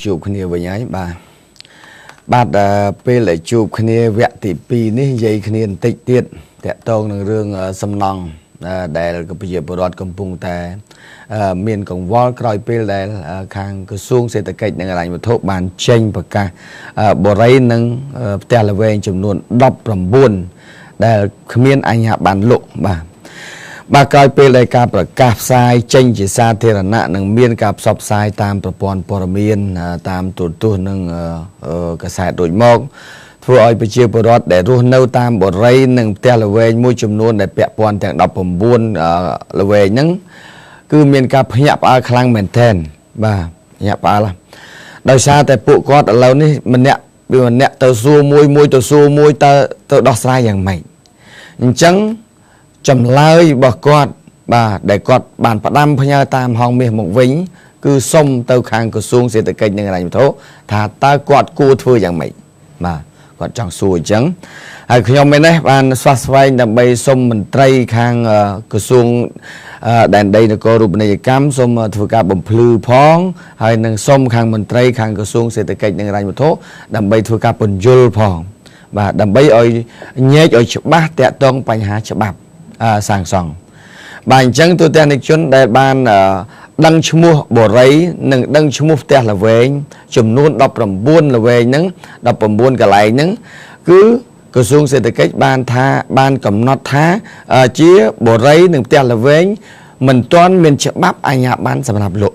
chụp khnia với nhái bà bê lại chụp khnia vẹn thì pi ní dây khnia tịch tiết tẹt tông năng rương sâm nòng để là cái giờ bờ đọt cầm pung tè miền cổng võ còi bê để khang cái xuông sẽ tới cách năng lại một thốt bàn tranh bậc ca bờ rây năng tè là về chấm nuôn đọc làm buồn để miền anh hạ bàn lộ bà coi bê lại cả bậc cạp sai tranh chỉ xa thế là nạn năng miền cạp sọc sai tam bậc pon bờ miền tam tuột năng cái sai đổi mốc vừa ai bị chia bờ rót để ruộng nâu tam bờ rây nâng tel là về môi trường nuôn để bẹp pon thằng đọc bầm buôn là về những cứ miền cạp nhập ở khang mền thèn và nhập ở là đời xa tại phụ con ở lâu ní mình nẹt vì mình nẹt tàu xua môi tàu xua môi tàu đọt saiอย่างmạnh trắng chầm lai bờ con bà để con bàn phát đam phơi nhau tam hong miền một vĩnh cứ sông tàu khang cứ xuống sẽ tới kênh như này một thố thà ta quạt cua thưaอย่างmạnh mà còn chẳng xui chẳng khi ông bên đấy ban xoát xoay đầm bay sông mình tây khang cửa xuông đèn đây là có rụp này cam sông thừa cả bầm phư phong hay nâng sông khang mình tây khang cửa xuông sẽ tới cách nâng ra một thố đầm bay thừa cả bồn dul phong và đầm bay ơi nhớ ơi chụp bát tẹt tông bánh há chụp bắp sàng sòng bài chẳng tôi tên được chuyên đại ban đăng mua bổ rấy nâng đăng mua tẹt là về chùm luôn đọc làm buôn là về những đọc làm buôn cả lại những cứ cửa xuống sẽ tới cách ban cầm nót thá chia bổ rấy nâng tẹt là về mình toán mình chợ bắp ai nhà bán sản phẩm lộ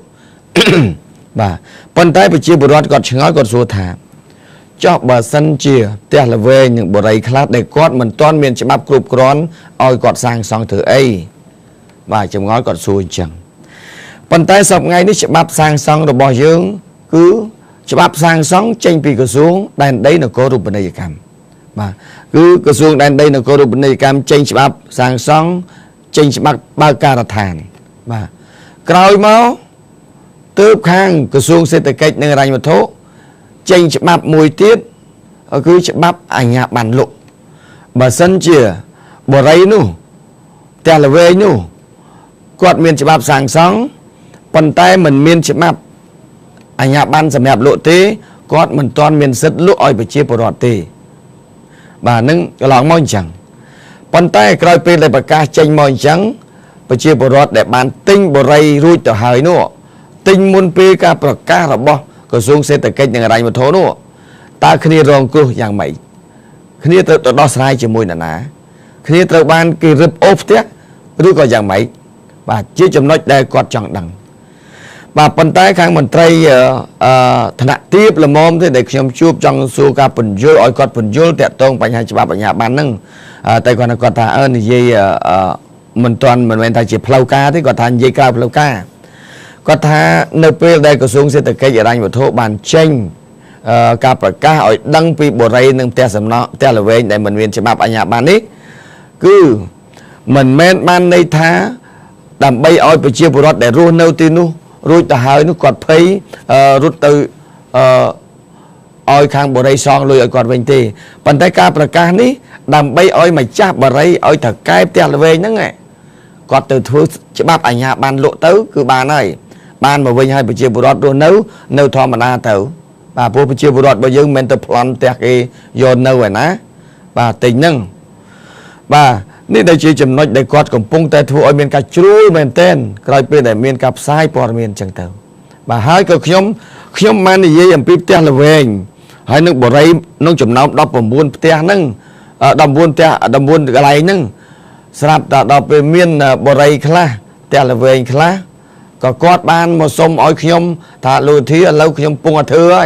và phần tay phải chia bổ rót còn nói còn số thả cho bờ sân chia tẹt là về những bổ rấy khác để cót mình toán mình chợ bắp cục rón oi cọt sang xong thử ấy và chồng nói còn xui chẳng phần tay sập ngay đi chợ bắp sang xong rồi bỏ dương cứ chợ bắp sang xong tranh vì cửa xuống đàn đây là có rụp bên đây cam mà cứ cửa xuống đàn đây là có rụp bên đây cam tranh chợ bắp sang xong tranh chợ bắp ba ca là thàn mà còi máu tớp khang cửa xuống sẽ tới cách nơi này một thố tranh chợ bắp mùi tiết cứ chợ bắp ảnh nhà bàn lộ bà sân chìa bỏ rây nu tè là về nu quạt miền chợ bắp sang xong phần tay mình miền chợ bắp anh nhà ban sầm hẹp lộ tế quạt mình toàn miền sứt lụa oi bị chia bờ rót tế bà nâng cái lòng môi chẳng phần tay coi pe lại bạc ca tranh môi trắng bị chia bờ rót để bàn tinh bờ rây rui từ hơi nữa tinh muôn pe ca bạc ca là bo có xuống xe từ kênhอย่างไรmột thố nữa ta khi rong côอย่างmấy khi từ đó sai chỉ môi là ná khi từ ban kỳ rập ốp tiếc rồi cóอย่างmấy bà chia chấm nói đây quạt chẳng đằng bà phần tay khang mình tây thằng tiếp là mồm thế để xem chụp trong số ca phần dưa oi quạt phần dưa tẹt tông bánh hai chục bánh nhà bán nâng tay còn là quạt thà ơn thì gì mình toàn mình thay chỉ plau ca thế quạt thà dây cao plau ca quạt thà nơi đây có xuống sẽ từ cái gì đây một thô bàn tranh ca bạc ca ở đăng pi bồ rây nâng tẹt sầm nó tẹt là về để mình viên chỉ bánh nhà bán ấy cứ mình men ban đây thá làm bay oi bị chia bồ rót để ruộng nâu tin nu rồi ta hơi nó quạt thấy rút từ oi khang bờ đây son lùi ở quạt bên tì bàn tay ca bạc ca ní làm bay oi mà chắp bờ đây oi thật cái tẹt là về nhá nghe quạt từ thứ chỉ bắp ảnh nhà ban lộ tứ cứ bàn này ban mà vinh hay bị chia bồ rót rồi nấu thò mà na tứ bà bố bị chia bồ rót bao giờ mình tập plan tẹt cái dồn nấu vậy ná bà tình nâng bàนี่ได้ชี้จำนวนได้กอดกับปุ่งแต่ทั่วเมียนกาจูเมียนเต้นกลายเป็นแต่เมียนกับซ้ายปอดเมียนจังเต๋อบ่าหายก็ขยมมันนี่ยังปีเตะละเวงหายนึกบ่ไรน้องจำนวนดอกบ่บุญเตะนึงดอกบุญเตะดอกบุญอะไรนึงสลับดอกเป็นเมียนบ่ไรคลาเตะละเวงคลาก็กอดบ้านมาสมอ้อยขยมถ้าลุยที่เราขยมปุ่งเธอไอ้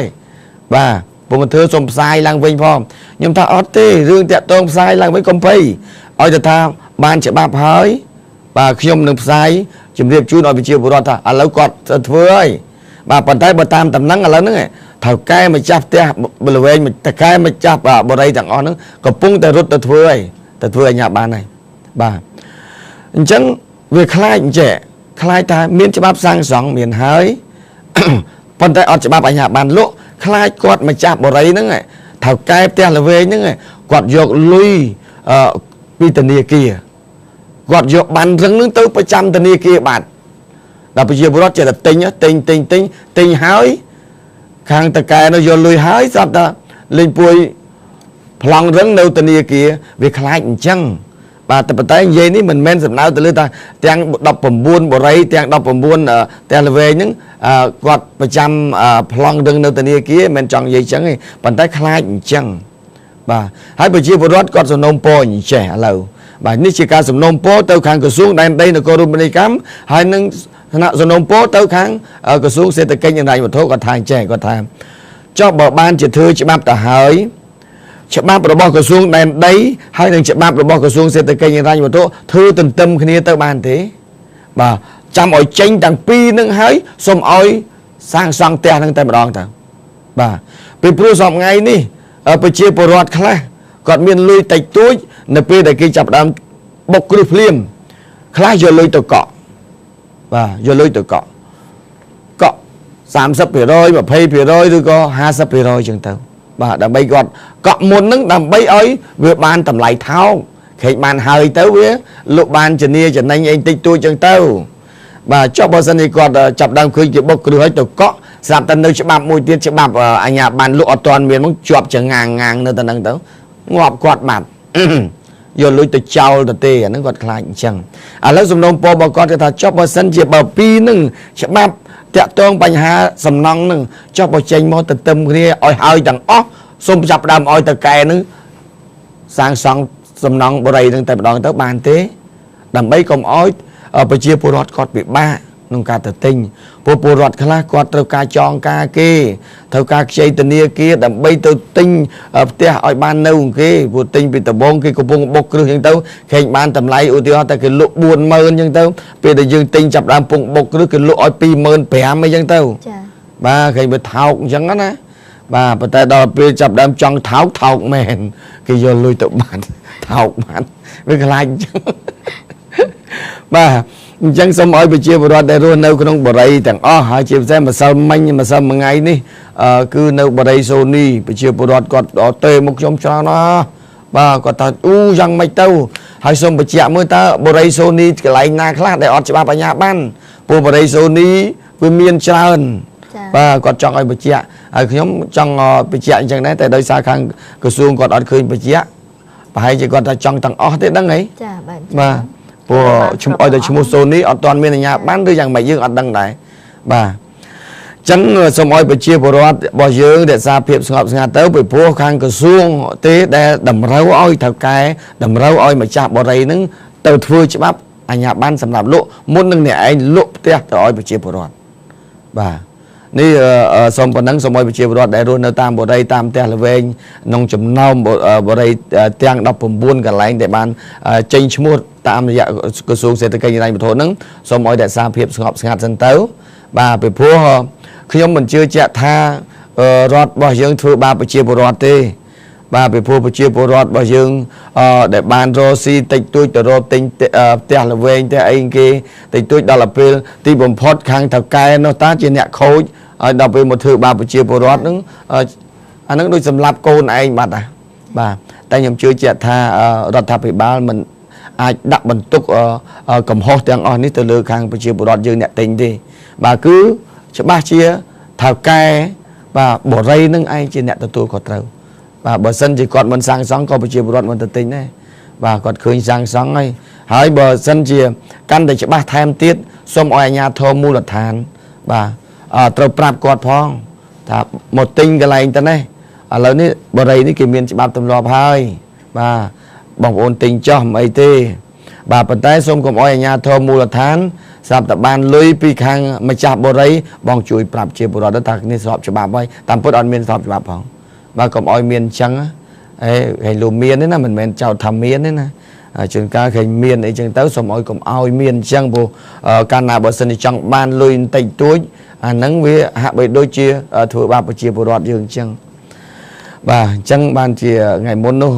บ่าปุ่งเธอสมทรายลังเวงพร้อมยมถ้าออดเต้เรื่องเตะตรงทรายลังเวงกลมพีoi ta tham ban chỉ bạp hơi và khi ông nộp sai chìm điệp chú nói bị chiều bùa rót à lâu quạt thưa ơi bà bàn tay bà tam tầm nắng ở lớn nữa thảo cái mà chắp tia bờ về mà cái mà chắp ở bờ đây thằng on nữa có pung ta rút ta thưa nhà bà này bà chẳng việc khai trẻ khai ta miền chỉ bạp sang sóng miền hơi bàn tay on chỉ bạp ở nhà bàn lỗ khai quạt mà chắp bờ đây nữa thảo cái tia là về nữa quạt dọc lui vì tình yêu kia gọt dọc bàn rừng nước tới 100 tình yêu kia bạn là bây giờ bữa đó chỉ là tinh á tinh hái ខាងតកែនោះយកលុយហើយស្រាប់តែលេងពួយប្លង់រឹងនៅធនាគារវាខ្លាចអញ្ចឹងបាទតែប៉ុន្តែនិយាយនេះមិនមែនសំដៅទៅលើថាទាំង19បរិយទាំង19ផ្ទះល្វែងហ្នឹងគាត់ប្រចាំប្លង់រឹងនៅធនាគារមិនចង់និយាយអញ្ចឹងទេប៉ុន្តែខ្លាចអញ្ចឹងបាទហើយប្រជាពលរដ្ឋគាត់សំណូមពរអញ្ចេះឥឡូវបាទនេះជាការសំណូមពរទៅខាងក្រសួងដែនដីនគររូបនីយកម្មហើយនឹងឋានៈសំណូមពរទៅខាងក្រសួងសេដ្ឋកិច្ចនិងហិរញ្ញវត្ថុគាត់ថាអញ្ចេះគាត់ថាចុះបើបានជាធ្វើច្បាប់ទៅហើយច្បាប់របស់ក្រសួងដែនដីហើយនឹងច្បាប់របស់ក្រសួងសេដ្ឋកិច្ចនិងហិរញ្ញវត្ថុធ្វើទន្ទឹមគ្នាទៅបានទេបាទចាំឲ្យចេញទាំងពីរនឹងហើយសូមឲ្យសាងសង់ផ្ទះនឹងតែម្ដងទៅបាទពីព្រោះសពថ្ងៃនេះប្រជាពលរដ្ឋខ្លះគាត់មានលុយតិចតួចនៅពេលដែលគេចាប់ដើមបុកគ្រឹះភ្លាមខ្លះយកលុយទៅកក់បាទយកលុយទៅកក់30% 20% ឬក៏50% ចឹងទៅបាទដើម្បីគាត់កក់មុនហ្នឹងដើម្បីឲ្យវាបានតម្លៃថោកខេកបានហើយទៅវាលក់បានជំនាញចំណេញអីតិចតួចចឹងទៅបាទចុះបើសិនជាគាត់ចាប់ដើមឃើញគេបុកគ្រឹះឲ្យទៅកក់ស្រាប់តែនៅច្បាប់មួយទៀតច្បាប់អាជ្ញាប័ណ្ណលក់អត់ទាន់មានមកជាប់ចងាងនៅទៅហ្នឹងទៅងាប់គាត់បាត់យកលុយទៅចោលទៅទេអាហ្នឹងគាត់ខ្លាចអញ្ចឹងឥឡូវសំណូមពររបស់គាត់គេថាចុះបើសិនជាបើពីរហ្នឹងច្បាប់តាក់ទងបញ្ហាសំណង់ហ្នឹងចុះបើចេញមកទៅទឹមគ្នាឲ្យហើយទាំងអស់សូមចាប់ផ្ដើមឲ្យតកែហ្នឹងសាងសង់សំណង់បរិយហ្នឹងតែម្ដងទៅបានទេដើម្បីកុំឲ្យប្រជាពលរដ្ឋគាត់ពិបាកក្នុងការទៅទិញពលរដ្ឋខ្លះគាត់ត្រូវការចងការគេត្រូវការខ្ចីធនាគារដើម្បីទៅទិញផ្ទះឲ្យបាននៅគេព្រោះទិញពីដំបងគេកំពុងបុកគ្រឹះអញ្ចឹងទៅខេងបានតម្លៃឧទាហរណ៍តែគេលក់ 40000 អញ្ចឹងទៅពេលដែលយើងទិញចាប់ដើមពុកបុកគ្រឹះគេលក់ឲ្យ 25000 អញ្ចឹងទៅចាបាទខេងវាថោកអញ្ចឹងណាបាទប៉ុន្តែដល់ពេលចាប់ដើមចង់ថោកមែនគេយកលុយទៅបានថោកបានវាខ្លាចអញ្ចឹងបាទអញ្ចឹងសូមឲ្យប្រជាពលរដ្ឋដែលរស់នៅក្នុងបរិយទាំងអស់ហើយជាពិសេសម្សិលមិញម្សិលមួយថ្ងៃនេះគឺនៅបរិយសូនីប្រជាពលរដ្ឋគាត់ទេមកខ្ញុំច្រើនណាស់បាទគាត់ថាយ៉ាងម៉េចទៅហើយសូមបញ្ជាក់មើលតើបរិយសូនីកន្លែងណាខ្លះដែលអត់ច្បាប់អាជ្ញាប័ណ្ណពួកបរិយសូនីវាមានច្រើនបាទគាត់ចង់ឲ្យបញ្ជាក់ហើយខ្ញុំចង់បញ្ជាក់អញ្ចឹងដែរតែដោយសារខាងក្រសួងគាត់អត់ឃើញបញ្ជាក់ប្រហែលជាគាត់ថាចង់ទាំងអស់ទេដឹងហីចាបាទព្រោះឈ្មោះឲ្យតែឈ្មោះសូនីអត់ទាន់មានអាជ្ញាប័ណ្ណឬយ៉ាងម៉េចយើងអត់ដឹងដែរបាទអញ្ចឹងសូមឲ្យប្រជាពលរដ្ឋរបស់យើងរក្សាភាពស្ងប់ស្ងាត់ទៅពីព្រោះខាងក្រសួងទេដែលតម្រូវឲ្យថៅកែតម្រូវឲ្យម្ចាស់បរិយនឹងទៅធ្វើច្បាប់អាជ្ញាប័ណ្ណសម្រាប់លក់មុននឹងអ្នកឯងលក់ផ្ទះទៅឲ្យប្រជាពលរដ្ឋបាទនេះសូមប៉ុណ្ណឹងសូមឲ្យប្រជាពលរដ្ឋដែលរស់នៅតាមបរិយតាមផ្ទះល្វែងក្នុងចំណោមបរិយទាំង19កន្លែងដែលបានចេញឈ្មោះតាមរយៈក្រសួងសេដ្ឋកិច្ចនិងហិរញ្ញវត្ថុហ្នឹងសូមឲ្យរក្សាភាពស្ងប់ស្ងាត់សិនទៅបាទពីព្រោះខ្ញុំមិនជឿជាក់ថារដ្ឋរបស់យើងធ្វើបាបប្រជាពលរដ្ឋទេបាទពីព្រោះប្រជាពលរដ្ឋរបស់យើងដែលបានរកស៊ីតិចតួចទៅរកទិញផ្ទះល្វែងផ្ទះអីគេតិចតួចដល់ពេលទីបំផុតខាងថៅកែនោះតាជាអ្នកខូចឲ្យដល់ពេលមកធ្វើបាបប្រជាពលរដ្ឋហ្នឹងអាហ្នឹងដូចសម្លាប់កូនឯងបាត់ដែរបាទតែខ្ញុំជឿជាក់ថារដ្ឋាភិបាលមិនអាចដាក់បន្ទុកកំហុសទាំងអស់នេះទៅលើខាងប្រជាពលរដ្ឋយើងអ្នកទិញទេបាទគឺច្បាស់ជាថៅកែបាទបរិយនឹងឯងជាអ្នកទទួលខុសត្រូវបាទបើសិនជាគាត់មិនសាងសង់ក៏ប្រជាពលរដ្ឋមិនទៅទិញដែរបាទគាត់ឃើញសាងសង់ហើយបើសិនជាកាន់តែច្បាស់ថែមទៀតសូមឲ្យអាជ្ញាធរមូលដ្ឋានបាទត្រូវប្រាប់គាត់ផងថាមកទិញកន្លែងទៅនេះឥឡូវនេះបរិយនេះគេមានច្បាប់ទម្លាប់ហើយបាទបងប្អូនទិញចោះមិនអីទេបាទប៉ុន្តែសូមកុំឲ្យអាជ្ញាធរមូលដ្ឋានស្រាប់តែបានលុយពីខាងម្ចាស់បរិយបងជួយប្រាប់ជាពលរដ្ឋថានេះស្របច្បាប់ហើយតាមពិតអត់មានស្របច្បាប់ផងបាទកុំឲ្យមានអញ្ចឹងហើយលោកមានទេណាមិនមែនចោទថាមានទេណាជួនកាលឃើញមានអីចឹងទៅសូមឲ្យកុំឲ្យមានអញ្ចឹងព្រោះកាលណាបើសិនជាចង់បានលុយបន្តិចតួចអាហ្នឹងវាហាក់បីដូចជាធ្វើបាបប្រជាពលរដ្ឋយើងអញ្ចឹងបាទអញ្ចឹងបានជាថ្ងៃមុននោះ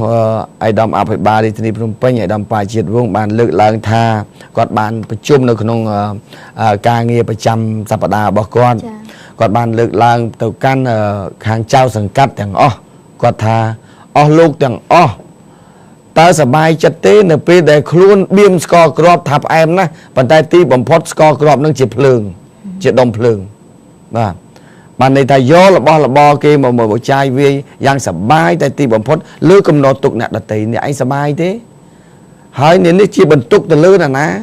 អាយដាមអភិបាលរាជធានីភ្នំពេញអាយដាមប៉ាជាតិវងបានលើកឡើងថាគាត់បានប្រជុំនៅក្នុងការងារប្រចាំសប្តាហ៍របស់គាត់បានលើកឡើងទៅកាន់ខាងចៅសង្កាត់ទាំងអស់គាត់ថាអស់លោកទាំងអស់តើសប្បាយចិត្តទេនៅពេលដែលខ្លួនបៀមស្ករគ្រាប់ថាផ្អែមណាស់ប៉ុន្តែទីបំផុតស្ករគ្រាប់នឹងជាភ្លើងជាដុំភ្លើងបាទ bạn này ta do là bo kia mà một chai vi giang sập bay tại ti bấm phốt lưới cầm nọ tục nè đặt tiền thì anh sập bay thế hỏi nên đi chia bần tục từ lưới là ná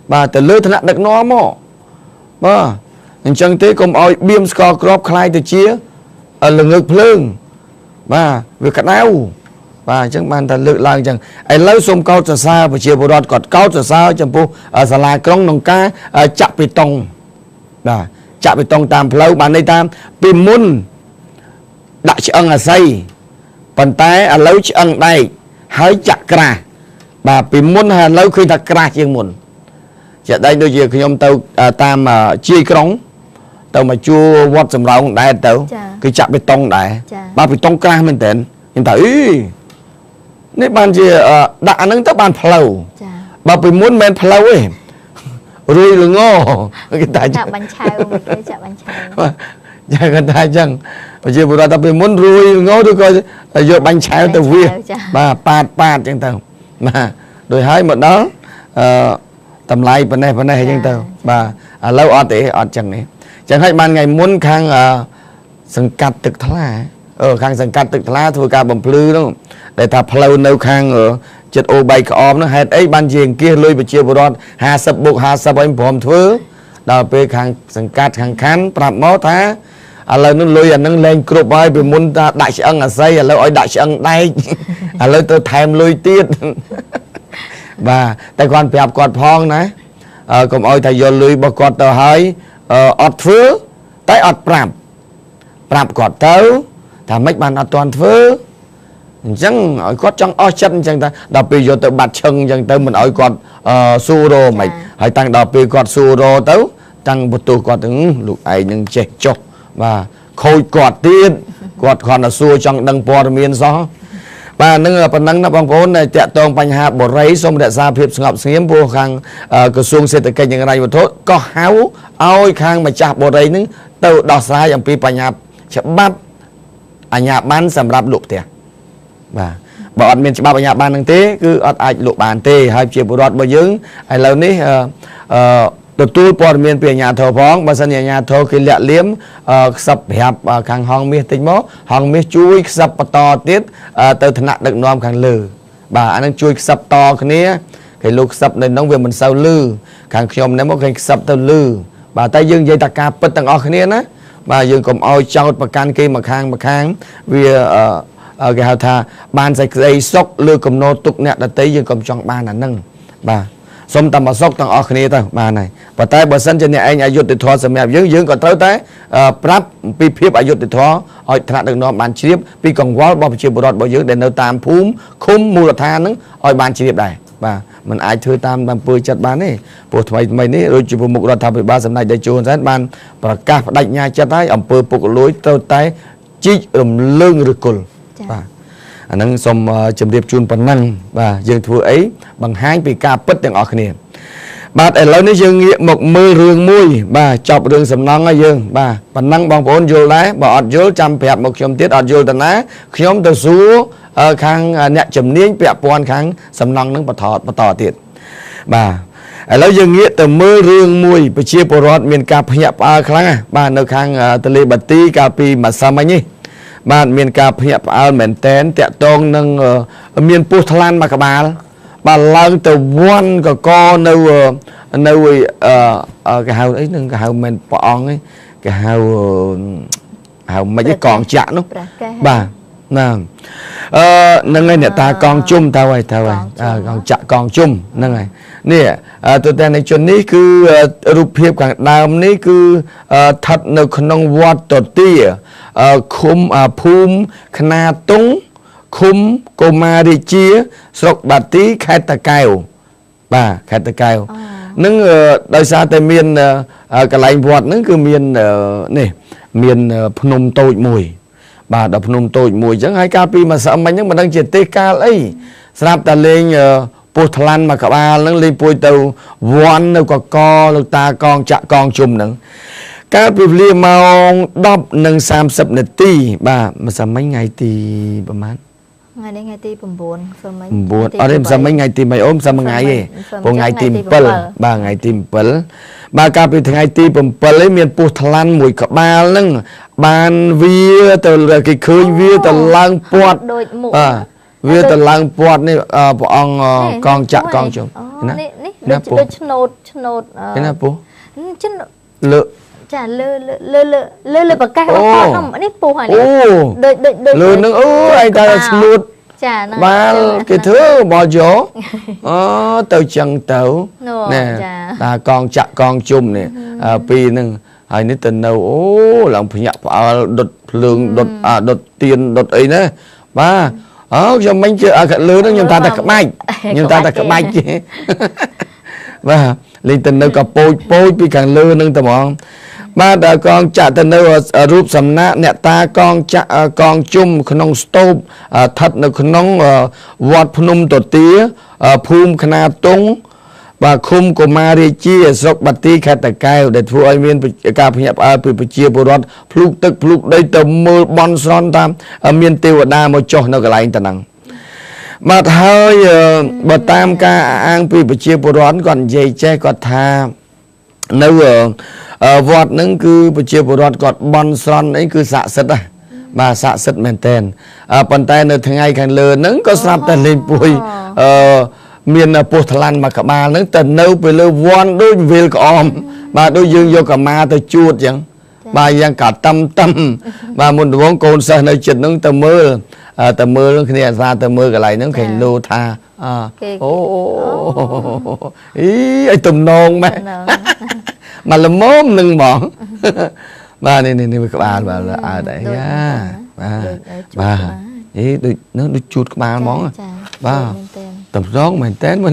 bà từ lưới thằng đặt nó mò bà nhưng chẳng thế cùng oi biêm score crop khai từ chia ở lưng ngực lưng bà việc cắt áo bà chẳng bàn ta lựa lang chẳng ai lấy xôm cao từ xa và chia bộ đọt cọt cao từ xa chẳng pu ở sà la công nông cá chạm bê tông bà chạm bê tông tam lâu bàn đây tam pin mun đại chữ ân là xây bàn tay ở lấy chữ ân đây hãy chặt cà bà pin mun là lấy khi ta cà chiên mun chợ đây đôi khi nhom tàu tam chia cống tàu mà chua vót sầm rau đại tàu cái chạm bê tông đại bà bê tông cà mình tên nhưng ta ý nếu bạn chỉ đã nâng tới bàn phèo bà bị muốn men phèo ấy rồi là ngô cái tài chạm bánh chao một cái chạm bánh chao dạ cái tài chẳng bây giờ vừa ta bị muốn rồi ngô được coi giờ bánh chao từ vui bà pạt chẳng tao mà đôi hai một đó tầm lại bên này chẳng tao bà lâu ở để ở chẳng này chẳng hay ban ngày muốn khang sừng cắt thực thà khang sừng cắt thực thà thôi cả bầm plư đó để ta phèo nấu khang ở chật ô bay cả nó hết ấy ban giềng kia lôi về chia bờ đòn hà sập bục hà sập anh phòm thưa đào pe khang sừng cắt khang khán prap máu thá lời nó lôi nó lên cướp ai bị muốn đại sĩ ân ở xây lời ơi đại sĩ ân đây lời tôi thèm lôi tiết và tại quan phép quạt phong này còn ơi thầy vô lôi bọc quạt tờ hơi ọt phứ tới ọt prap quạt tớ thà mấy bàn ọt toàn phứ chẳng ở có trong o chân chẳng ta đọc bây giờ tự bạt chân chẳng ta mình ở còn su rô mày hãy tăng đọc bây còn su rô tấu tăng một tù còn từng lục ấy nhưng chết chọc và khôi quạt tiên quạt còn là su trong đăng bò miền gió và nâng ở phần nâng nó bằng vốn này chạy tông bánh hạ bộ rấy xong để ra phiệp ngọc xiêm vô khang cửa xuông sẽ tự kênh những này một thốt có háo ôi khang mà chạp bộ rấy nâng tự đọc ra dòng phí bánh hạ sẽ bắt nhà bán sầm rạp lục tiền và bọn mình chỉ ba nhà ban năng tế cứ ở ai lục bàn tê hai chiếc bộ đọt bao dưỡng ai lâu ní từ tôi bọn mình về nhà thờ phóng bà sân nhà thờ khi lẹ liếm sập hẹp càng hòn miết tính mốt hòn miết chui sập to tiết từ thân nặng được nom càng lử bà anh đang chui sập to cái ní cái lục sập này nông việc mình sao lư càng nhom nếu một cái sập từ lư bà tay dương dây ta ca bật tầng ở cái ní á bà dương còn oi trao bà can kia mà khang vì cái hào thà ban sạch dây sốc lừa cầm nô tục nẹt đã tới dương cầm trong ban là nâng bà xong tầm mà sốc tầng ở kia tao bà này và tay bờ sân trên này anh ai dụt từ thọ sầm mẹp dương còn tới tới prap pi phiếp ai dụt từ thọ ở thằng được nó bàn chiếp pi còn quá bao chiều bờ đọt bao dương để nấu tam phúm khum mù là tha nứng ở bàn chiếp này bà mình ai thưa tam bàn pơi chặt bàn này bộ thoại mày này rồi chụp một đọt thằng bị ba sầm này để chôn sát bàn và cả đánh nhà chặt tay ẩm pơi phục lối tao tay chi lưng rồi cồn anh đang xong chấm điệp chun phần năng và dương thua ấy bằng hai bị ca bất tiếng ở kia bà để lấy nó dương nghĩa một mưa rương mui bà chọc rương sầm nong ở dương bà phần năng bằng vốn vô lái bà ọt vô trăm phẹp một chấm tiết ọt vô tận á nhóm từ số khang nhẹ chấm niên phẹp quan khang sầm nong nâng bà tỏ tiệt bà lấy dương nghĩa từ mưa rương mui bị chia bồ rót miền cà phẹp khang bà nơi khang từ lê bát ti cà pi mà sao mấy nhỉ bạn miền cà phê al mền tén tẹt tông nâng miền Puntland mà các bà lang từ quan cả con nâu cái hào ấy nâng cái hào mền pong ấy cái hào mấy cái con chạ nó bà nè nâng này ta con chung tao ơi con chạ con chung nâng này nè tụi ta này chuẩn ní cứ rụp hiệp cả đàm ní cứ thật nâu nông vót tột tìa khum phum khna tung khum cô ma đi chia sọc bát tí khai ta cào bà khai ta cào nâng đời xa tại miền cái lạnh vót nâng cứ miền này miền Phnom Tôi mùi bà đập Phnom Tôi mùi chẳng hai cà pi mà sợ mà nhưng mà đang chỉ tê ca ấy sắp ta lên Puntland mà các bà nâng lên pui tàu vót nâng có co lực ta con chạ con chung nâng các việc liên màu đọc nâng xăm sập nè ti bà mà sao mấy ngày thì bà mát ngày đây ngày ti buồn ở đây sao mấy ngày thì mày ôm sao mấy ngày gì một ngày tìm pel bà ngày tìm pel bà cả bị thằng ai ti bầm bờ lấy miền pu thlan mùi cả ba lưng bàn vía từ cái khơi vía từ lang pọt vía từ lang pọt này bọn ông con chạ con chồng nè đôi chnột cái nào pu lựa chả lơ bạc cái không nè pu hả đôi lừa nó anh ta là chnột ba cái thứ bỏ gió tàu chẳng tàu nè ta con chạ con chung nè pi nưng hai nít tình đâu lòng phải nhập đột lương đột tiền đột ấy nữa ba cho mấy chưa cả lứa đó nhưng ta cả bạch nhưng ta cả bạch chứ ba linh tình đâu cả pôi pi càng lứa nưng tao mong ba đã con chạ tình đâu rúp sầm nát nè ta con chạ con chung khung stove thật nó khung vọt phun tổ tía phun khna tung và khung của Maria sọc bát tí khai tại cài để thu ai miền cà phê nhập bị chia bồ đón phúc tức phúc đây tầm mưa bon son tam miền tiêu đa một chỗ nó cái lại anh ta năng mà thôi bờ tam ca ăn bị chia bồ đón còn dây che còn tha nếu vọt nâng cứ bị chia bồ đón còn bon son ấy cứ xạ sứt mà xạ sứt mền tên bàn tay nơi thằng ai càng lừa nâng có sắp tên lên bụi miền Pô Thà Lan mà cả ba nó tình nâu về lơ von đôi về cọm mà đôi dương vô cả ma tới chuột chẳng bà giang cả tâm mà muốn vốn côn sao nơi chật nó tầm mưa nó khi ra tầm mưa cái này nó thành lô tha ý ai tùm nôn mà là móm nưng mỏng ba này các bạn bảo là đấy ba ý nó chuột các ba món ba tầm gió mình tén mà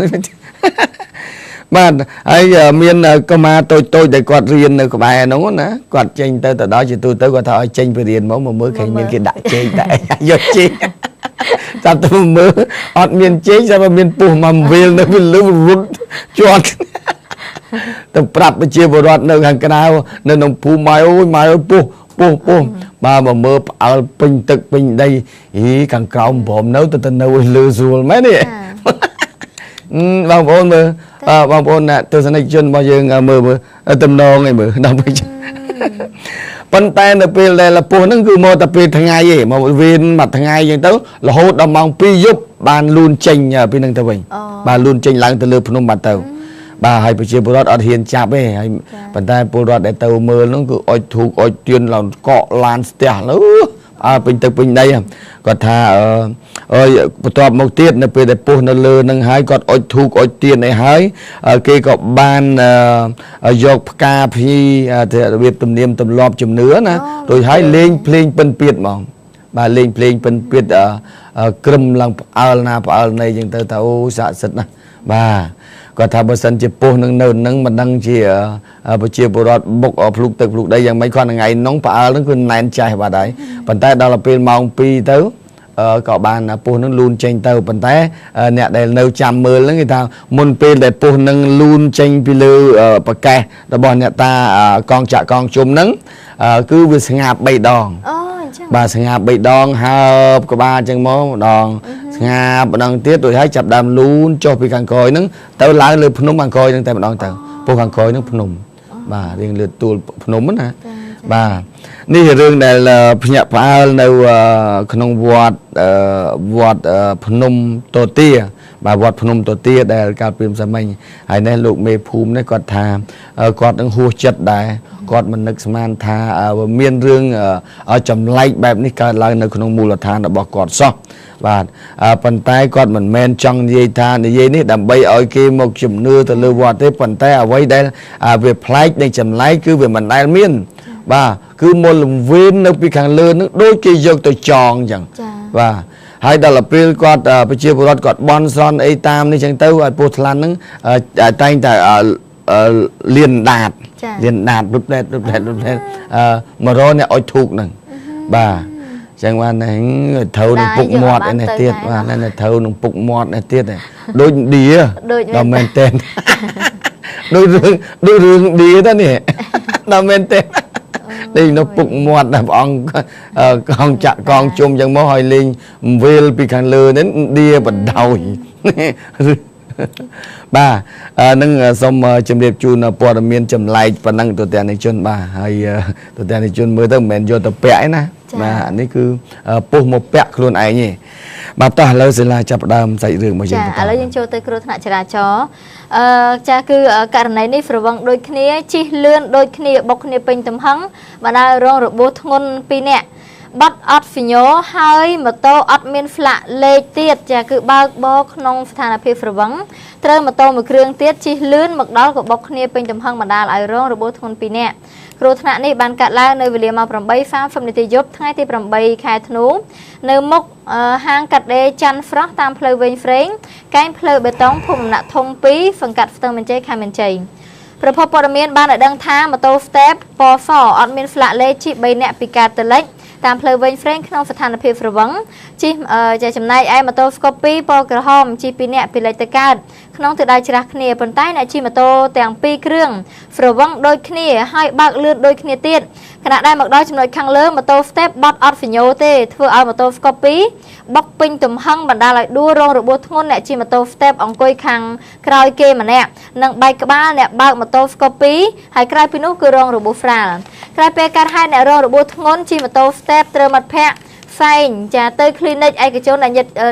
mà ấy miền cơ mà tôi để quạt riêng nữa của bài nó nè quạt tranh tới từ đó chỉ tôi tới quạt thợ tranh về riêng máu mà mới khai miền kia đại chơi tại giờ chi sao tôi mới ọt miền chế sao mà miền pù mà về nó miền lúa rút chuột tôi prapไป chia vào đoạn nơi hàng canal nơi nông pù mai ơi pù mà mơ ở bình thực bình đây ý càng cao bổm nấu từ nấu lừa rùa mấy nè bang ôn nè tôi sẽ nói chuyện bao giờ mơ tầm nô ngày mơ đâu bây giờ pan tay là pe là pù nó cứ mơ tập pe thằng ai vậy mà viên mặt thằng ai vậy tới là hốt đầm mong pi giúp bàn luôn chênh pi năng tao bình bàn luôn chênh lăng từ lừa phun bàn tàu bà hay bị chia bột ở hiền chạp ấy hay bàn tay bột để tàu mơ nó cứ oi thuộc oi tuyên là cọ lan stea nó bình thực bình đây còn thà ơi tọp một tiết nó về để bột nó lơ nâng hái còn oi thuộc oi tiền này hái kia có ban dọc cà phê việc tầm niệm tầm lọp chùm nữa nè rồi hái lên playing phân biệt mà bà lên playing phân biệt cầm lòng al này nhưng tao tao sợ sệt nè bà còn thà bữa sân chỉ po nâng mà nâng chỉ bữa chiều bữa đó bốc ở lụcตึกlục đâyยังmấy con ngày nóng phá nó cứ nén chai vào đấy bàn tay đó là pin mong pi tới cọ bàn po nó luôn tranh tàu bàn tay nè đây nấu chăm mưa lắm người ta muốn pin để po nâng luôn tranh pi lư bạc kè đó bọn nè ta con chạ con chôm nắng cứ vừa ngạp bay đòn bà ngạp bay đòn hợp của ba chân mó đòn ngạp đòn tiết rồi hãy chập đàm luôn cho bị càng coi nắng tao lái lượt phun bằng coi nhưng tại đòn tao po càng coi nó phun bà riêng lượt tua phun mất hả bàนี่เรื่องnày là nhập vào đâu không vọt phun tổ tia bà vọt phun tổ tia đây là phim sầm mình hay nên lục mê phum này quạt thà quạt đang hùa chật đài quạt mình nước man thà miên rương ở chấm lạnhแบบนี้การล้างในขนมมูลธานบอกกอดซอกបាទប៉ុន្តែគាត់មិនមែនចង់និយាយថានិយាយនេះដើម្បីឲ្យគេមកជំនឿទៅលើវត្តទេប៉ុន្តែអ្វីដែលវាប្លែកនៃចម្លែកគឺវាមិនដែលមានបាទគឺមុលវេននៅពីខាងលើនឹងដូចគេយកទៅចងអញ្ចឹងបាទហើយដល់ពេលគាត់ប្រជាពលរដ្ឋគាត់បន់ស្រន់អីតាមនេះអញ្ចឹងទៅឲ្យពោះថ្លាន់ហ្នឹងតែងតែលៀនដាតរត់ដែតមករកអ្នកឲ្យធូកហ្នឹងបាទchẳng qua này thâu nó bụng mọt này tiết và nên thâu nó bụng mọt này tiết này đôi đĩa đào men tên đôi rương đĩa đó nè đào men tên đây nó bụng mọt là bọn con chạ con chung chẳng mó hỏi linh về bị khăn lơ đến đĩa bật đầu Ba nâng xong chấm điệp chun bỏ đầm miên chấm lại và nâng tụi tiền này chun ba hay tụi tiền này chun mới tới mình vô tập bẻ na mà anh ấy cứ po một bẻ luôn ấy nhỉ bà ta lâu sẽ là chập đam dạy đường mà chả ở đây dân châu tới kêu thằng chả chó cha cứ cả này đi phải vâng đôi kia chi lươn đôi kia bọc kia pin tầm hắng và đã rong rồi bố thôn pi nè bắt ọt phi nhớ hơi mà tô ọt miên phạ lê tiệt chả cứ bao bó nông thằng là phi phải vâng trời mà tô một kêu tiệt chi lươn mặc đó của bọc kia pin tầm hắng mà đã lại rong rồi bố thôn pi nèครูธนานี่บานกัดล่าในเวลามาปรำใบฟ้าฟังในตียบทั้งที่ปรำใบคายธนูในมกหางกัดเดจันฟรักตามเพลเวนเฟรงการเพลเบตองพุ่มหนักทงปีฟังกัดฟังมันใจคายมันใจประพบปรมีนบ้านดังท้ามาโตสเตปปอฟออดมินฟลาเลชิใบเนปิกาตเล็กตามเพลเวนเฟรงขนมสถานเพลฟรวังจีจะจำนายไอมาโตสกอปีปอกระหอมจีปีเนปิเลตกาดขนมถือได้ชรักเนียปนใต้ในจีมาโตแต่งปีเครื่องฟรวังโดยเนียให้บักเลือดโดยเนียเตี้ยขณะได้หมักได้จำนวนครั้งเลิศมาโตสเตปบอทออดฟิโยเต้เพื่อเอามาโตสกอปีบักปิงตุ่มหั่งบรรดาไหลดูรองระบบทุนเนี่ยจีมาโตสเตปองกุยคังคราวเกมเนี่ยนังใบกระบ้าเนี่ยบักมาโตสกอปีให้กลายเป็นนุคือรองระบบฟรากลายเป็นการให้เนี่ยรองระบบทุนจีมาโตสเตปเติมมัดแพะไฟจะเตยคลินิกไอกระโจน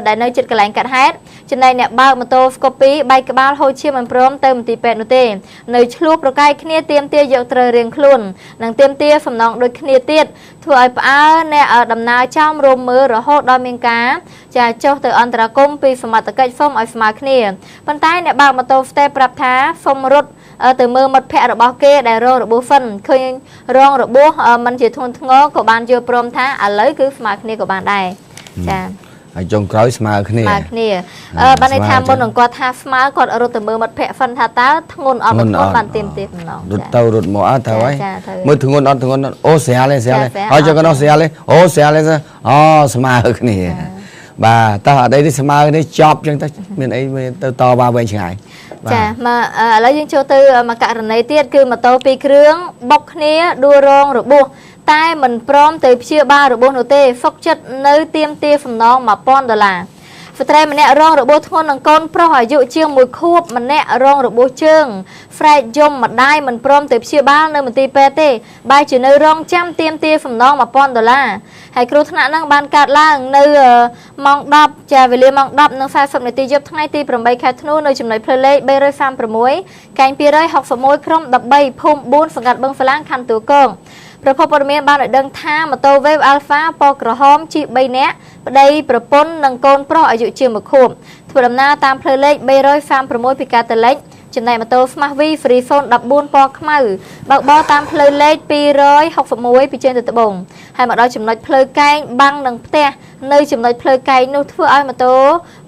ได้ในจุดกระแหลงกัดแฮดจนในเนี่ยบ้ามาโตสกอปีใบกระบ้าโฮเชียมันพร้อมเติมตีเป็ดโนเต้ในช่วงประกายขณีเตรียมเตี้ยยกเตยเรียงคลุนหนังเตรียมเตี้ยสำนองโดยขณีเตี้ยถั่วไอป้าเนี่ยดำนาจ้ามรวมมือหรือโฮดอยเมียงกาจะโจเตยอันตรากมปีสมัติตะเกยฟอมไอสมาขณีปันใต้เนี่ยบ้ามาโตสเตปรับท้าฟอมรถtừ mưa một pheរបស់គេដែលរងរបួសហ្វិនឃើញរងរបួសมันជាធ្ងន់ធ្ងរក៏បានយកព្រមថាឥឡូវគឺស្មើគ្នាក៏បានដែរចាហើយចុងក្រោយស្មើគ្នាបានន័យថាមុននឹងគាត់ថាស្មើគាត់រត់ទៅមើលមិត្តភ័ក្ដិហ្វិនថាតើធ្ងន់អត់ធ្ងន់បានទៀមម្ដងរត់ទៅរត់មកអត់ទៅហើយមើលធ្ងន់អត់ធ្ងន់អូស្រាលទេហើយចុងក្រោយស្រាលទេអូស្រាលទេអូស្មើគ្នាបាទតើអត់អីទេស្មើគ្នាចប់ចឹងទៅមានអីទៅតវ៉ាវែងឆ្ងាយចាមកឥឡូវយើងចូលទៅមកករណីទៀតគឺម៉ូតូពីរគ្រឿងបុកគ្នាដួលរងរបួសតែមិនព្រមទៅព្យាបាលរបួសនោះទេហ្វុកចិត្តនៅទៀមទាសំណង$1000ស្ត្រីម្នាក់រងរបួសធ្ងន់នឹងកូនប្រុសអាយុជាង1ខួបម្នាក់រងរបួសជើងហ្វ្រែកយំម្ដាយមិនព្រមទៅព្យាបាលនៅមន្ទីរពេទ្យទេបែរជានៅរងចាំទៀមទាសំណង$1000ហើយគ្រោះថ្នាក់នឹងបានកើតឡើងនៅម៉ោង10ចាវេលាម៉ោង10:40នាទីយប់ថ្ងៃទី8ខែធ្នូនៅចំណុចផ្លូវលេខ336កែង261ក្រុម13ភូមិ4សង្កាត់បឹងហ្វឡាងខណ្ឌទួលគងប្រភពព័ត៌មានបានឲ្យដឹងថាម៉ូតូ Wave Alpha ពណ៌ក្រហមជិះ3នាក់ប្តីប្រពន្ធនិងកូនប្រុសអាយុជា1ខួបធ្វើដំណើរតាមផ្លូវលេខ336ពីកាតាលិចចំណែកម៉ូតូ Smart V Free Phone 14ពណ៌ខ្មៅបើកបរតាមផ្លូវលេខ261ពីជើងទៅត្បូងហើយមកដល់ចំណុចផ្លូវកែងបាំងនឹងផ្ទះនៅចំណុចផ្លូវកែងនោះធ្វើឲ្យម៉ូតូ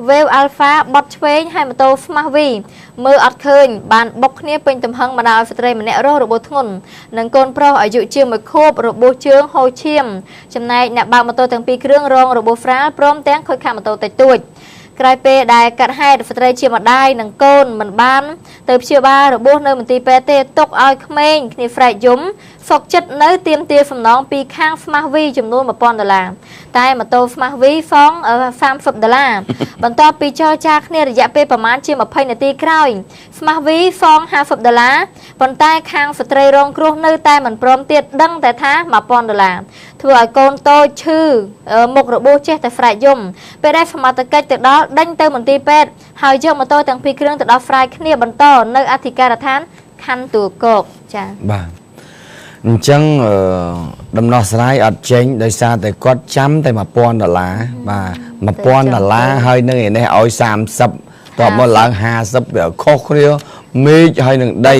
Wave Alpha បត់ឆ្វេងហើយម៉ូតូ Smart V មើលអត់ឃើញបានបុកគ្នាពេញទំហឹងមកដល់ស្ត្រីម្នាក់រងរបួសធ្ងន់និងកូនប្រុសអាយុជាង1ខួបរបួសជើងហូរឈាមចំណែកអ្នកបើកម៉ូតូទាំងពីរគ្រឿងរងរបួសហ្វ្រាលព្រមទាំងខូចខាតម៉ូតូតិចតួចក្រោយពេលដែលកាត់ហេតុស្ត្រីជាម្ដាយនិងកូនមិនបានទៅព្យាបាលរបួសនៅមន្ទីរពេទ្យទេទុកឲ្យក្មេងគ្នាហ្វ្រែកយំហ្វុកចិត្តនៅទៀមទាសំណងពីខាង Smart V ចំនួន$1000តែម៉ូតូ Smart V ហ្វង$30បន្ទាប់ពីចរចាគ្នារយៈពេលប្រមាណជា20នាទីក្រោយ Smart V ហ្វង$50ប៉ុន្តែខាងស្ត្រីរងគ្រោះនៅតែមិនព្រមទៀតដឹងតែថា$1000ធ្វើឲ្យកូនតូចឈឺមុខរបួសចេះតែហ្វ្រែកយំពេលដែលសមត្ថកិច្ចទៅដល់ដេញទៅមន្ទីរពេទ្យហើយយកម៉ូតូទាំងពីរគ្រឿងទៅដល់ហ្វ្រាយគ្នាបន្តនៅអធិការដ្ឋានខណ្ឌទួលគោកចា៎បាទអញ្ចឹងដំណោះស្រាយអត់ចេញដោយសារតែគាត់ចាំតែ$1000បាទ$1000ហើយនឹងឯនេះឲ្យ30តបមកឡើង50វាខុសគ្នាមេឃហើយនឹងដី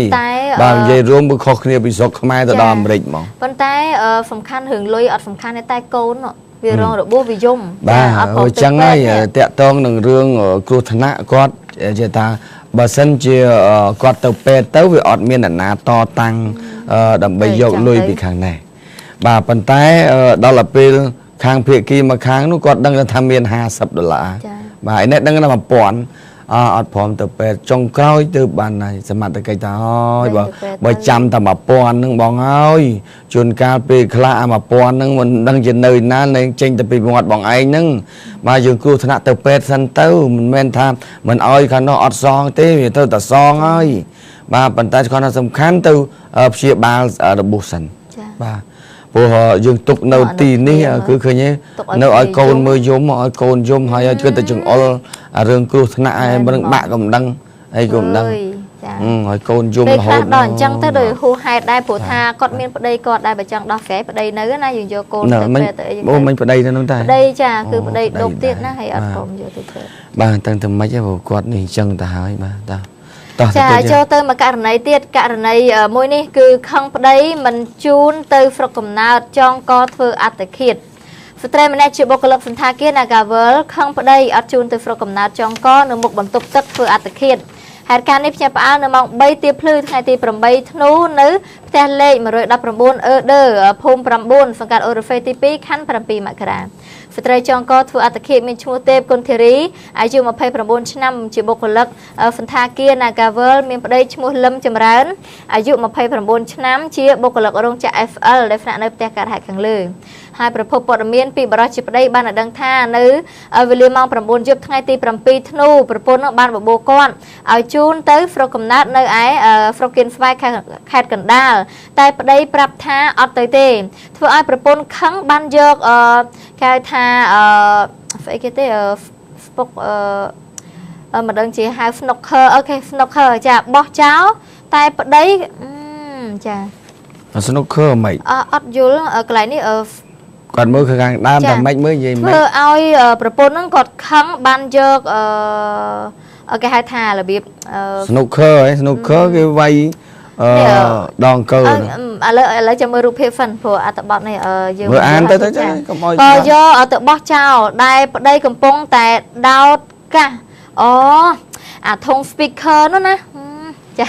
បាទនិយាយរួមវាខុសគ្នាពីស្រុកខ្មែរទៅដល់អាមេរិកហ្មងប៉ុន្តែសំខាន់រឿងលុយអត់សំខាន់ទេតែកូនវារងរបួសវាយំបាទអញ្ចឹងហើយតាក់ទងនឹងរឿងគ្រោះថ្នាក់គាត់ជាថាបើសិនជាគាត់ទៅពេទ្យទៅវាអត់មានអ្នកណាតតាំងដើម្បីយកលុយពីខាងនេះបាទប៉ុន្តែដល់ពេលខាងភាគីមកខាងនោះគាត់ដឹងថាមាន$50បាទឯនេះដឹងថា$1000 អត់ព្រមទៅពេទ្យចុងក្រោយទៅបានហើយសមត្ថកិច្ចថាហើយបើចាំតែ1000ហ្នឹងបងហើយជួនកាលពេលខ្លះអា1000ហ្នឹងមិនដឹងជានៅណានៅចេញទៅពីមាត់បងឯងហ្នឹងបាទយើងគ្រោះថ្នាក់ទៅពេទ្យសិនទៅមិនមែនថាមិនអោយខាងនោះអត់សងទេវាទៅតែសងហើយបាទប៉ុន្តែគាត់ថាសំខាន់ទៅព្យាបាលរបួសសិនបាទព្រោះយើងទុកនៅទីនេះគឺឃើញនៅឲ្យកូនមើលយំឲ្យកូនយំហើយឲ្យគាត់ទៅចង្អុលរឿងគ្រោះថ្នាក់ឯងមិនបាក់ក៏មិនដឹងអីក៏មិនដឹងចាឲ្យកូនយំរហូតដល់អញ្ចឹងទៅដោយហួសហេតុដែរព្រោះថាគាត់មានប្តីគាត់ដែរបើចង់ដោះស្រាយប្តីនៅណាយើងយកកូនទៅពេទ្យទៅអីអូមិញប្តីទៅនោះតែប្តីចាគឺប្តីដប់ទៀតណាហើយអត់ព្រមយកទៅពេទ្យបាទតាំងតែមិនព្រោះគាត់នេះអញ្ចឹងទៅហើយបាទតាចាចូលទៅមកករណីទៀតករណីមួយនេះគឺខឹងប្តីមិនជូនទៅស្រុកកំណើតចងកធ្វើអត្តឃាតស្ត្រីម្នាក់ជាបុគ្គលិកសន្តាគារ Nagavel ខឹងប្តីអត់ជូនទៅស្រុកកំណើតចងកនៅមុខបន្ទប់ទឹកធ្វើអត្តឃាតហេតុការណ៍នេះភ្ញាក់ផ្អើលនៅម៉ោង3ទៀបភ្លឺថ្ងៃទី8ធ្នូនៅផ្ទះលេខ119អឺដឺភូមិ9សង្កាត់អូរ៉ូហ្វេទី2ខណ្ឌ7មករាស្ត្រីចងកធ្វើអត្តឃាតមានឈ្មោះទេពគុណធីរីអាយុ29ឆ្នាំជាបុគ្គលិកសន្តាគារ Nagavel មានប្តីឈ្មោះលឹមចម្រើនអាយុ29ឆ្នាំជាបុគ្គលិករោងចក្រ FL ដែលស្នាក់នៅផ្ទះកើតហេតុខាងលើហើយប្រភពព័ត៌មានពីបរិសុទ្ធជាប្តីបានដឹងថានៅវេលាម៉ោង9យប់ថ្ងៃទី7ធ្នូប្រពន្ធនឹងបានបបួលគាត់ឲ្យជូនទៅស្រុកកំណើតនៅឯស្រុកគៀនស្វាយខេត្តកណ្ដាលតែប្តីប្រាប់ថាអត់ទៅទេធ្វើឲ្យប្រពន្ធខឹងបានយកគេថាស្អីគេទេស្ពុកមិនដឹងជាហៅ snooker អូខេ snooker ចាបោះចោលតែប្តីចា snooker មិនអត់យល់កន្លែងនេះគាត់មើលខាងដើមតែមិនមើលនិយាយមិនធ្វើឲ្យប្រពន្ធហ្នឹងគាត់ខឹងបានយកគេហៅថារបៀបsnooker ហ៎ snooker គេវាយដងកើឥឡូវចាំមើលរូបភាពសិនព្រោះអត្ថបទនេះយើងមើលអានទៅចាកុំអោយក៏យកទៅបោះចោលដែលប្តីកំពុងតែដោតកាសអាធុង speaker នោះណាចា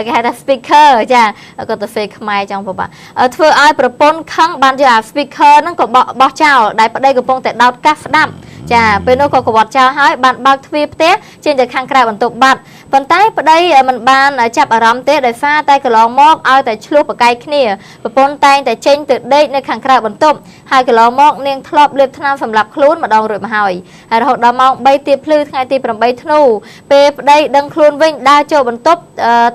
គេហៅថា speaker ចាគាត់ទៅ fake ខ្មែរចង់ពិបាកធ្វើឲ្យប្រពន្ធខឹងបានយកអា speaker ហ្នឹងក៏បោះចោលដែលប្តីកំពុងតែដោតកាសស្ដាប់ចាពេលនោះក៏កវត្តចោលហើយបានបើកទ្វារផ្ទះចេញទៅខាងក្រៅបន្ទប់បាត់ប៉ុន្តែប្តីមិនបានចាប់អារម្មណ៍ទេដោយសារតែកន្លងមកឲ្យតែឆ្លោះប្រកែកគ្នាប្រពន្ធតែងតែចេញទៅដេកនៅខាងក្រៅបន្ទប់ហើយកន្លងមកនាងធ្លាប់លេបថ្នាំសម្រាប់ខ្លួនម្ដងរួចមកហើយរហូតដល់ម៉ោង3ទៀបភ្លឺថ្ងៃទី8ធ្នូពេលប្តីដឹងខ្លួនវិញដើរចូលបន្ទប់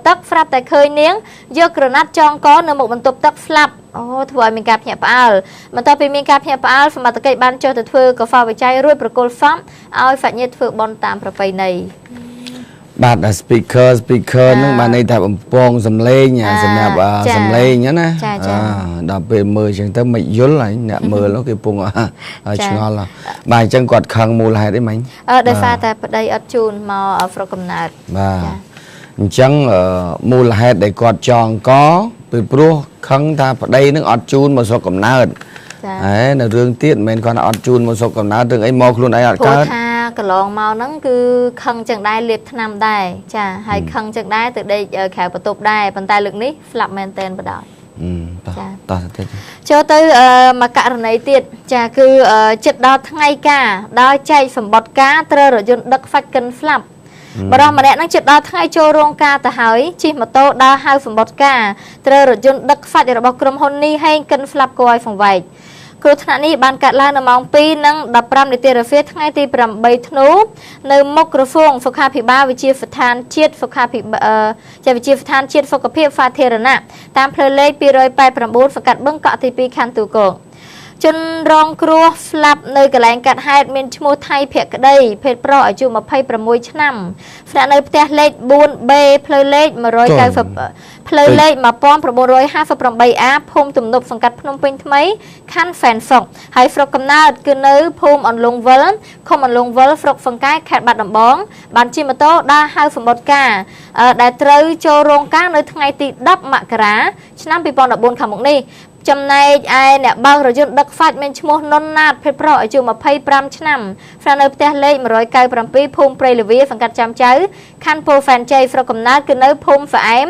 ទឹកស្រាប់តែឃើញនាងយកក្រណាត់ចងកនៅមុខបន្ទប់ទឹកស្លាប់ធ្វើឲ្យមានការភ្ញាក់ផ្អើលបន្ទាប់ពីមានការភ្ញាក់ផ្អើលសមត្ថកិច្ចបានចុះទៅធ្វើកហ្វវិច័យរួចប្រគល់សមឲ្យសាច់ញាតិធ្វើបុណ្យតាមប្រពៃណីបាទ speaker ហ្នឹងបានន័យថាបំពងសំឡេងសម្រាប់សំឡេងណាដល់ពេលមើលអញ្ចឹងទៅមិនយល់ហើយអ្នកមើលគេពងឆ្ងល់បាទអញ្ចឹងគាត់ខឹងមូលហេតុអីមិញដោយសារតែប្តីអត់ជូនមកស្រុកកំណើតបាទអញ្ចឹងមូលហេតុដែលគាត់ចងកពីព្រោះខឹងថាប្តីនឹងអត់ជូនមកស្រុកកំណើតហើយនៅរឿងទៀតមិនមែនគាត់អត់ជូនមកស្រុកកំណើតរឿងអីមកខ្លួនឯងអត់កើតថាកន្លងមកហ្នឹងគឺខឹងចឹងដែរលេបថ្នាំដែរចាហើយខឹងចឹងដែរទៅដេកក្រៅបន្ទប់ដែរប៉ុន្តែលើកនេះស្លាប់មែនតែនបដ តោះទៅចូលទៅមកករណីទៀតចាគឺចិត្តដល់ថ្ងៃការដល់ចែកសម្បត្តិការត្រូវរយន្តដឹកហ្វាច់កិនស្លាប់បរិះម្នាក់នឹងចិត្តដល់ថ្ងៃចូលរោងការទៅហើយជិះម៉ូតូដើរហៅសម្បត្តិការត្រូវរយន្តដឹកហ្វាច់របស់ក្រុមហ៊ុននេះហេងកិនស្លាប់គួរឲ្យសង្វេគគ្រោះថ្នាក់នេះបានកើតឡើងនៅម៉ោង 2:15 នាទីរសៀលថ្ងៃទី8ធ្នូនៅមុខក្រសួងសុខាភិបាលវិទ្យាស្ថានជាតិសុខាភិបាលវិទ្យាស្ថានជាតិសុខភាពសាធារណៈតាមផ្លូវលេខ289សង្កាត់បឹងកក់ទី2ខណ្ឌទូកងជនរងគ្រោះស្លាប់នៅកន្លែងកាត់ហេតុមានឈ្មោះថៃភក្តីភេទប្រុសអាយុ26ឆ្នាំស្នាក់នៅផ្ទះលេខ 4B ផ្លូវលេខ 190 ផ្លូវលេខ 1958A ភូមិទំនប់សង្កាត់ភ្នំពេញថ្មីខណ្ឌសែនសុខហើយស្រុកកំណើតគឺនៅភូមិអន្លង់វិលឃុំអន្លង់វិលស្រុកសង្កែខេត្តបាត់ដំបងបានជិះម៉ូតូដើរហៅសម្បត្តិការដែលត្រូវចូលរោងការនៅថ្ងៃទី10មករាឆ្នាំ2014ខាងមុខនេះចំណែកឯអ្នកបើករយន្តដឹកហ្វាច់មានឈ្មោះនុនណាតភេទប្រុសអាយុ25ឆ្នាំស្នាក់នៅផ្ទះលេខ 197 ភូមិព្រៃលវាសង្កាត់ចាំចៅខណ្ឌពោធិ៍សែនជ័យស្រុកកំណើតគឺនៅភូមិស្អែម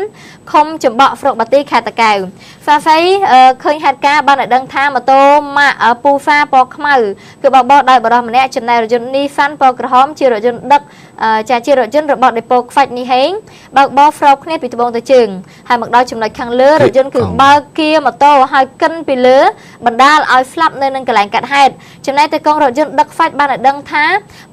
ឃុំចំបក់ស្រុកបាទីខេត្តតាកែវសាស័យឃើញហេតុការណ៍បានឲ្យដឹងថាម៉ូតូម៉ាកពូហ្វាពណ៌ខ្មៅគឺបោះបោះដោយបរិះម្នាក់ចំណែករយន្តនីសាន់ពណ៌ក្រហមជារយន្តដឹក ចាជារថយន្តរបស់ Depo ខ្វាច់នេះហេងបើកបោហ្វ្រោបគ្នាពីត្បូងទៅជើងហើយមកដល់ចំណុចខាងលើរថយន្តគឺបើកគៀម៉ូតូហើយកិនពីលើបណ្ដាលឲ្យស្លាប់នៅនឹងកន្លែងកាត់ហេតុចំណែកទៅកងរថយន្តដឹកខ្វាច់បានឲ្យដឹងថា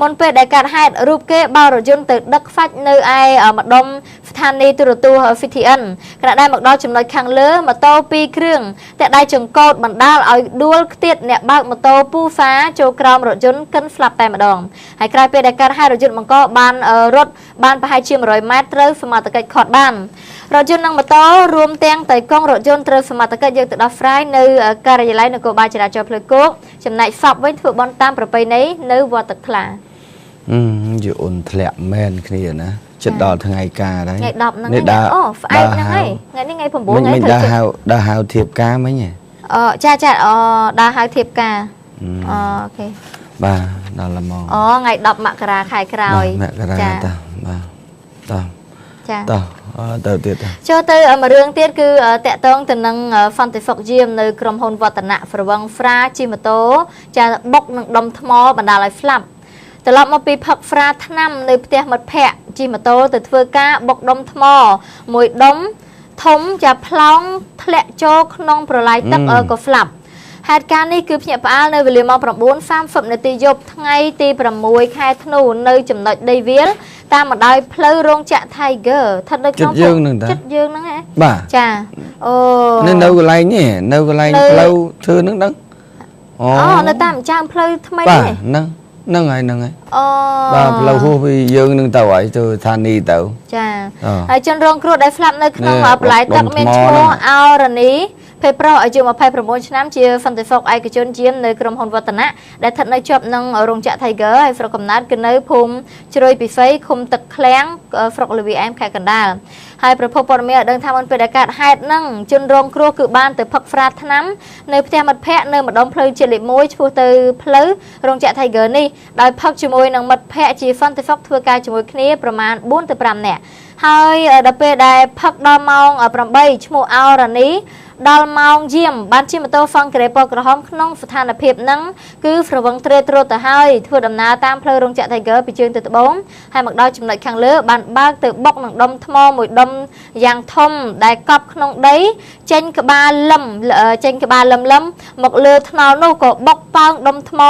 មុនពេលដែលកាត់ហេតុរូបគេបើរថយន្តទៅដឹកខ្វាច់នៅឯម្ដុំស្ថានីយ៍ទូរទស្សន៍ VTN ខណៈដែលមកដល់ចំណុចខាងលើម៉ូតូ2គ្រឿងតែដៃចង្កូតបណ្ដាលឲ្យដួលខ្ទាតអ្នកបើកម៉ូតូពូហ្វាចូលក្រោមរថយន្តកិនស្លាប់តែម្ដងហើយក្រោយពេលដែលកាត់ហេតុរថយន្តបង្កបានរត់បានប្រហែលជា100ម៉ែត្រត្រូវសមត្ថកិច្ចខាត់បានរថយន្តនិងម៉ូតូរួមទាំងតែកងរថយន្តត្រូវសមត្ថកិច្ចយកទៅដោះស្រាយនៅការិយាល័យនគរបាលចរាចរណ៍ផ្លូវគោកចំណែកសពវិញធ្វើបន់តាមប្រពៃណីនៅវត្តទឹកថ្លាយូអូនធ្លាក់មែនគ្នាណាចិត្តដល់ថ្ងៃការដែរថ្ងៃ10ហ្នឹងអូស្អែកហ្នឹងហើយថ្ងៃនេះថ្ងៃ9ថ្ងៃទៅដើរហៅធៀបការមិញចាដើរហៅធៀបការអូខេបាទដល់ល្មងថ្ងៃ10មករាខែក្រោយមករាតាបាទតោះចាតោះទៅទៀតចូលទៅមួយរឿងទៀតគឺតាក់ទងទៅនឹង Fantastic យាមនៅក្រុមហ៊ុនវឌ្ឍនៈប្រវឹងហ្វ្រាជិះម៉ូតូចាបុកនឹងដុំថ្មបណ្ដាលឲ្យស្លាប់ត្រឡប់មកពីផឹកហ្វ្រាថ្នាំនៅផ្ទះមិត្តភ័ក្តិជិះម៉ូតូទៅធ្វើការបុកដុំថ្មមួយដុំធំចាផ្លោងធ្លាក់ចូលក្នុងប្រឡាយទឹកក៏ស្លាប់ហេតុការណ៍នេះគឺភ្ញាក់ផ្អើលនៅវេលាម៉ោង 9:30 នាទីយប់ថ្ងៃទី 6 ខែធ្នូនៅចំណុចដីវាលតាមបណ្ដោយផ្លូវរោងចក្រ Tiger ស្ថិតនៅក្នុងចិត្តយើងហ្នឹងហ៎បាទចាអូនៅកន្លែងនេះនៅកន្លែងផ្លូវធ្វើហ្នឹងដឹងនៅតាមចាមផ្លូវថ្មីនេះហ្នឹងហើយបាទផ្លូវហួសពីយើងនឹងទៅហើយទៅឋានីទៅចាហើយជនរងគ្រោះដែលស្លាប់នៅក្នុងបន្លែទឹកមានឈ្មោះអោរនីភេប្រុសអាយុ29ឆ្នាំជាសន្តិសុខឯកជនជាមនៅក្រុមហ៊ុនវឌ្ឍនៈដែលស្ថិតនៅជាប់នឹងរោងចក្រ Tiger ហើយស្រុកកំណើតគឺនៅភូមិជ្រោយពីសីឃុំទឹកឃ្លាំងស្រុកលវីអែមខេត្តកណ្ដាលហើយប្រភពព័ត៌មានឲ្យដឹងថាមុនពេលដែលកើតហេតុហ្នឹងជនរងគ្រោះគឺបានទៅផឹកហ្វ្រាថ្នាំនៅផ្ទះមិត្តភ័ក្តិនៅម្ដុំផ្លូវជាតិលេខ1ឆ្ពោះទៅផ្លូវរោងចក្រ Tiger នេះដោយផឹកជាមួយនឹងមិត្តភ័ក្តិជាសន្តិសុខធ្វើការជាមួយគ្នាប្រមាណ 4 ទៅ 5 នាក់ហើយដល់ពេលដែលផឹកដល់ម៉ោង 8ឈ្មោះអោរ៉ានីដល់ម៉ោងយាមបានជិះម៉ូតូហ្វង់ក្រេពណ៌ក្រហមក្នុងស្ថានភាពហ្នឹងគឺស្រវឹងត្រេតរត់ទៅហើយធ្វើដំណើរតាមផ្លូវរោងចក្រ Tiger ពីជើងទៅត្បូងហើយមកដល់ចំណុចខាងលើបានបើកទៅបុកនឹងដុំថ្មមួយដុំយ៉ាងធំដែលកប់ក្នុងដីចេញក្បាលលឹមមកលើថ្នល់នោះក៏បុកប៉ោងដុំថ្ម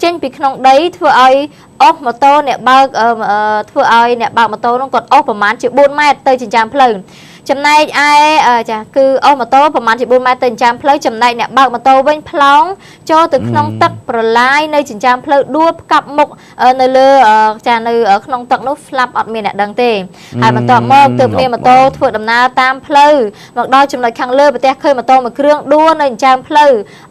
ចេញពីក្នុងដីធ្វើឲ្យអស់ម៉ូតូអ្នកបើកធ្វើឲ្យអ្នកបើកម៉ូតូនោះគាត់អស់ប្រមាណជា4ម៉ែត្រទៅចិញ្ចើមផ្លូវចំណែកឯចាគឺអស់ម៉ូតូប្រហែលជា4ម៉ែត្រទៅចិញ្ចើមផ្លូវចំណែកអ្នកបើកម៉ូតូវិញផ្លោងចូលទៅក្នុងទឹកប្រឡាយនៅចិញ្ចើមផ្លូវដួលផ្កាប់មុខនៅលើចានៅក្នុងទឹកនោះស្លាប់អត់មានអ្នកដឹងទេហើយបន្ទាប់មកទើបមានម៉ូតូធ្វើដំណើរតាមផ្លូវមកដល់ចំណុចខាងលើប្រទេសឃើញម៉ូតូមួយគ្រឿងដួលនៅចិញ្ចើមផ្លូវ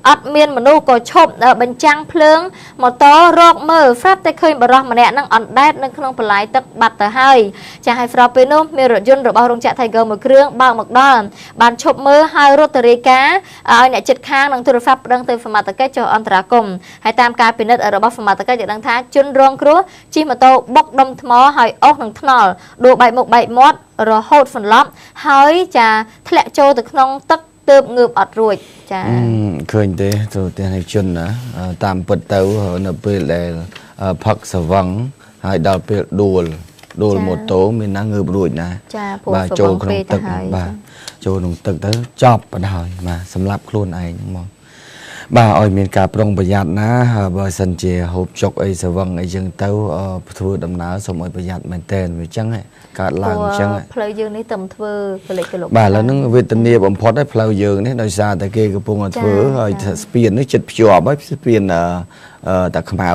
អត់មានមនុស្សក៏ឈប់បញ្ចាំងភ្លើងម៉ូតូរកមើលស្រាប់តែឃើញបរិះម្នាក់នឹងអណ្ដែតនៅក្នុងប្រឡាយទឹកបាត់ទៅហើយចាហើយស្របពេលនោះមានរថយន្តរបស់រោងចក្រ Tiger មួយគ្រឿងបើកមកដល់បានឈប់មើលហើយរត់ទៅរាយការណ៍ឲ្យអ្នកជិតខាងនឹងទូរស័ព្ទប្តឹងទៅសមត្ថកិច្ចចុះអន្តរាគមន៍ហើយតាមការពិនិត្យរបស់សមត្ថកិច្ចបានដឹងថាជនរងគ្រោះជិះម៉ូតូបុកដុំថ្មហើយអស់នឹងថ្នល់ដួលបែកមុខបែកមាត់រហូតសន្លប់ហើយចាធ្លាក់ចូលទៅក្នុងទឹកទើបងើបអត់រួចចាឃើញទេទៅផ្ទះនៃជនណាតាមពិតទៅនៅពេលដែលផឹកសវឹងហើយដល់ពេលដួលម៉ូតូមានណាងើបរួចណាបាទចូលក្នុងទឹកបាទចូលក្នុងទឹកទៅចប់បណ្ដោយបាទសម្រាប់ខ្លួនឯងហ្នឹងមកបាទឲ្យមានការប្រុងប្រយ័ត្នណាបើសិនជាហូបចុកអីសវឹងអីចឹងទៅធ្វើដំណើរសូមឲ្យប្រយ័ត្នមែនតើវាចឹងកើតឡើងចឹងផ្លូវយើងនេះតែធ្វើកលិចកលុកបាទឥឡូវហ្នឹងវេទនាបំផុតហើយផ្លូវយើងនេះដោយសារតែគេកំពុងតែធ្វើហើយស្ពាននេះចិត្តភ្ជាប់ហើយស្ពានតាខ្មៅ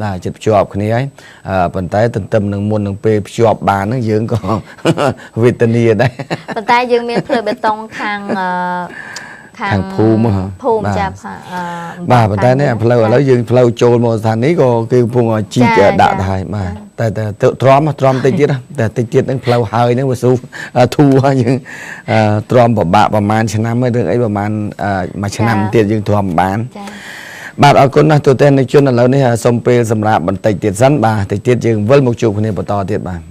បាទចិត្តភ្ជាប់គ្នាហើយប៉ុន្តែទន្ទឹមនឹងមុននឹងពេលភ្ជាប់បានហ្នឹងយើងក៏វេទនាដែរប៉ុន្តែយើងមានផ្លូវបេតុងខាងភូមិចាប់បាទប៉ុន្តែនេះផ្លូវឥឡូវយើងផ្លូវចូលមកស្ថានីយ៍ក៏គេកំពុងជីកដាក់ដែរបាទតែទ្រាំតិចទៀតតែតិចទៀតហ្នឹងផ្លូវហើយហ្នឹងវាស៊ូធូរហើយយើងទ្រាំពិបាកប្រហែលឆ្នាំហើយរឿងអីប្រហែលមួយឆ្នាំទៀតយើងទ្រាំបានបាទអរគុណណាស់ទូទាំងនៃជនឥឡូវនេះសូមពេលសម្រាប់បន្តិចទៀតសិនបាទតិចទៀតយើងវិលមកជួបគ្នាបន្តទៀតបាទ